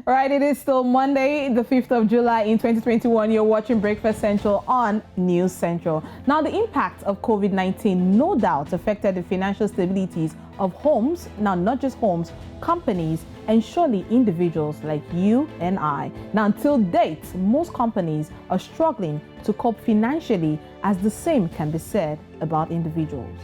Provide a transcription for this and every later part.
All right, it is still Monday, the 5th of July in 2021. You're watching Breakfast Central on News Central. Now, the impact of COVID-19 no doubt affected the financial stabilities of homes, now not just homes, companies, and surely individuals like you and I. Now, until date, most companies are struggling to cope financially, as the same can be said about individuals.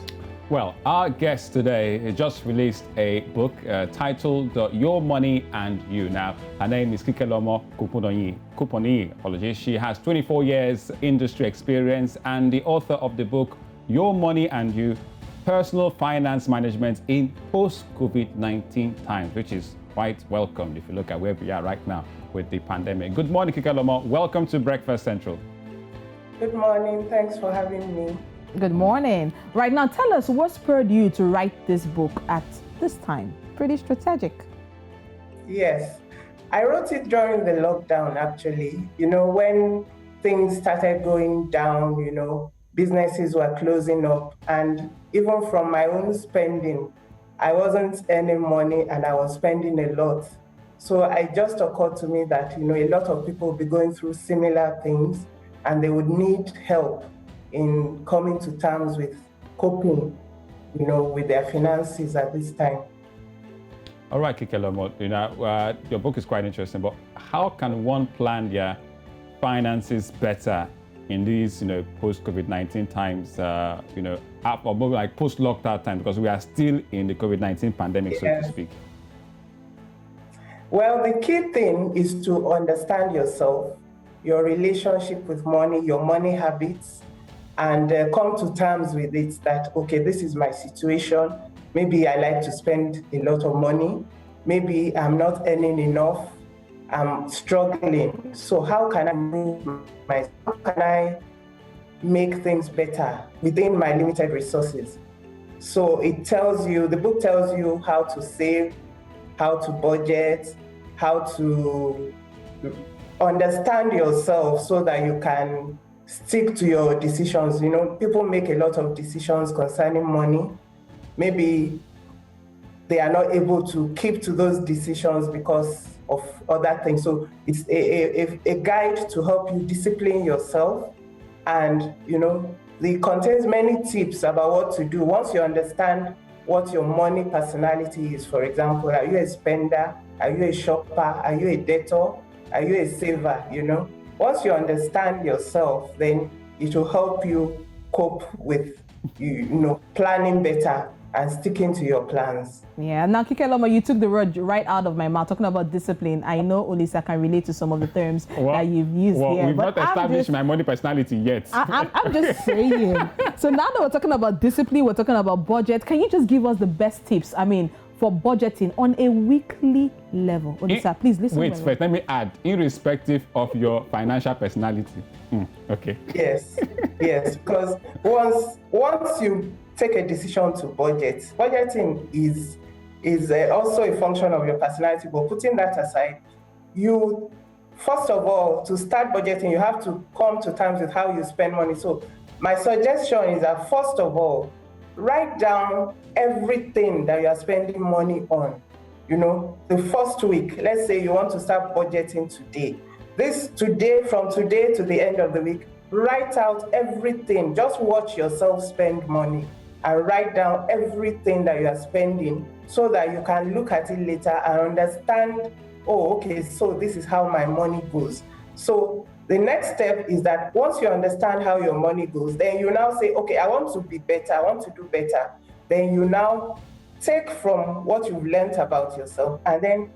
Well, our guest today just released a book titled Your Money and You. Now, her name is Kikelomo Kuponi. She has 24 years industry experience and the author of the book Your Money and You, Personal Finance Management in Post-COVID-19 Times, which is quite welcomed if you look at where we are right now with the pandemic. Good morning, Kikelomo. Welcome to Breakfast Central. Good morning. Thanks for having me. Good morning. Right now, tell us what spurred you to write this book at this time. Pretty strategic. Yes, I wrote it during the lockdown, actually. When things started going down, businesses were closing up. And even from my own spending, I wasn't earning money and I was spending a lot. So it just occurred to me that, a lot of people will be going through similar things and they would need help in coming to terms with coping, with their finances at this time. All right, Kikelomo, your book is quite interesting, but how can one plan their finances better in these, post-COVID-19 times, or maybe like post-lockdown time, because we are still in the COVID-19 pandemic, so to speak? Well, the key thing is to understand yourself, your relationship with money, your money habits, and come to terms with it that, okay, this is my situation. Maybe I like to spend a lot of money. Maybe I'm not earning enough. I'm struggling. So how can I improve myself? How can I make things better within my limited resources? So the book tells you how to save, how to budget, how to understand yourself so that you can stick to your decisions. People make a lot of decisions concerning money. Maybe they are not able to keep to those decisions because of other things. So it's a guide to help you discipline yourself. And, it contains many tips about what to do. Once you understand what your money personality is, for example, are you a spender? Are you a shopper? Are you a debtor? Are you a saver? Once you understand yourself, then it will help you cope with, planning better and sticking to your plans. Yeah. Now, Kikelomo, you took the word right out of my mouth, talking about discipline. I know Olisa can relate to some of the terms that you've used here. We've not established my money personality yet. I'm just saying. So now that we're talking about discipline, we're talking about budget. Can you just give us the best tips? For budgeting on a weekly level. Olisa, please listen. Wait, first, let me add, irrespective of your financial personality. Okay. Yes, because once you take a decision to budgeting is also a function of your personality. But putting that aside, you, first of all, to start budgeting, you have to come to terms with how you spend money. So my suggestion is that, first of all, write down everything that you are spending money on. The first week, let's say you want to start budgeting today. From today to the end of the week, write out everything. Just watch yourself spend money and write down everything that you are spending so that you can look at it later and understand, oh, okay, so this is how my money goes. So the next step is that once you understand how your money goes, then you now say, okay, I want to be better, I want to do better. Then you now take from what you've learned about yourself and then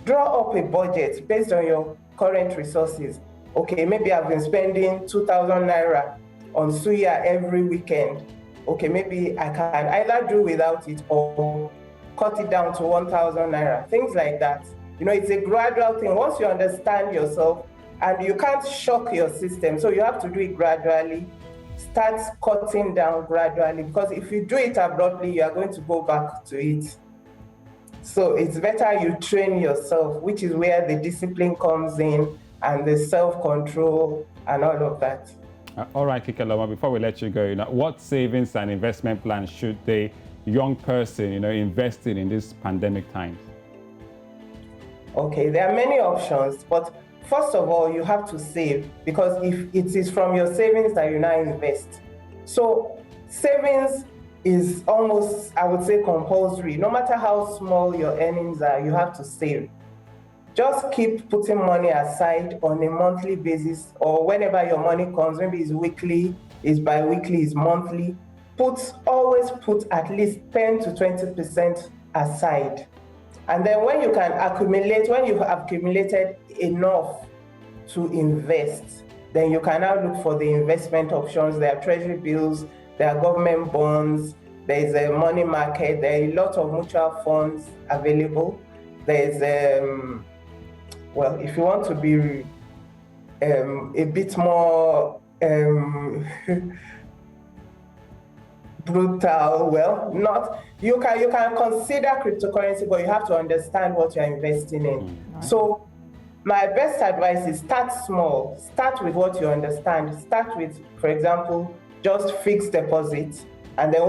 draw up a budget based on your current resources. Okay, maybe I've been spending 2,000 naira on suya every weekend. Okay, maybe I can either do without it or cut it down to 1,000 naira, things like that. It's a gradual thing. Once you understand yourself, and you can't shock your system, so you have to do it gradually. Start cutting down gradually, because if you do it abruptly, you are going to go back to it. So it's better you train yourself, which is where the discipline comes in and the self-control and all of that. All right, Kikelomo, before we let you go, what savings and investment plans should the young person, invest in these pandemic times? Okay, there are many options, but first of all, you have to save, because if it is from your savings that you now invest. So savings is almost, I would say, compulsory. No matter how small your earnings are, you have to save. Just keep putting money aside on a monthly basis, or whenever your money comes, maybe it's weekly, it's bi-weekly, it's monthly. Always put at least 10 to 20% aside. And then when you have accumulated enough to invest, then you can now look for the investment options. There are treasury bills, there are government bonds, there is a money market, there are a lot of mutual funds available. There's, well, if you want to be a bit more brutal, well, not, you can consider cryptocurrency, but you have to understand what you're investing in. So my best advice is start small. Start with what you understand. Start with, for example, just fixed deposit, and then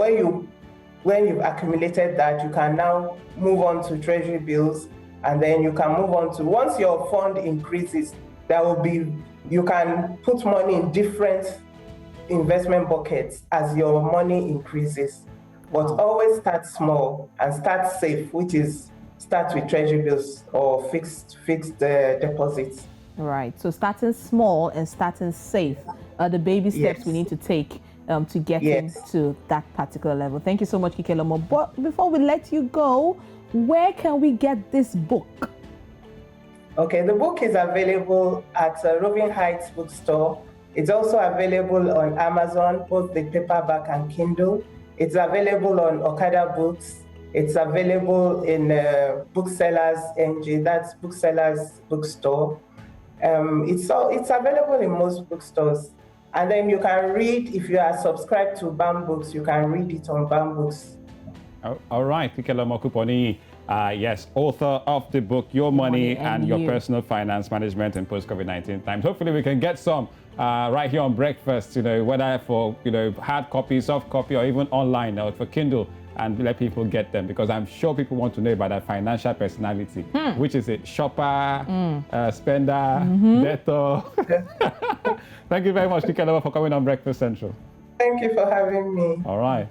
when you've accumulated that, you can now move on to treasury bills, and then you can move on to, once your fund increases, you can put money in different investment buckets as your money increases. But always start small and start safe, which is start with treasury bills or fixed deposits. Right. So starting small and starting safe are the baby steps we need to take to get into that particular level. Thank you so much, Kike Lomo. But before we let you go, where can we get this book? Okay, the book is available at Roving Heights Bookstore. It's also available on Amazon, both the paperback and Kindle. It's available on Okada Books. It's available in Booksellers NG, that's Booksellers Bookstore. It's available in most bookstores. And then you can read, if you are subscribed to BAM Books, you can read it on BAM Books. All right, Kike Lomo Kuponiyi. Yes, author of the book, Your Money and Your Personal Finance Management in Post-COVID-19 Times. Hopefully we can get some right here on Breakfast, whether for, hard copy, soft copy, or even online or for Kindle, and let people get them, because I'm sure people want to know about that financial personality. Which is it? Shopper, spender, debtor. Thank you very much, Kike Lomo, for coming on Breakfast Central. Thank you for having me. All right.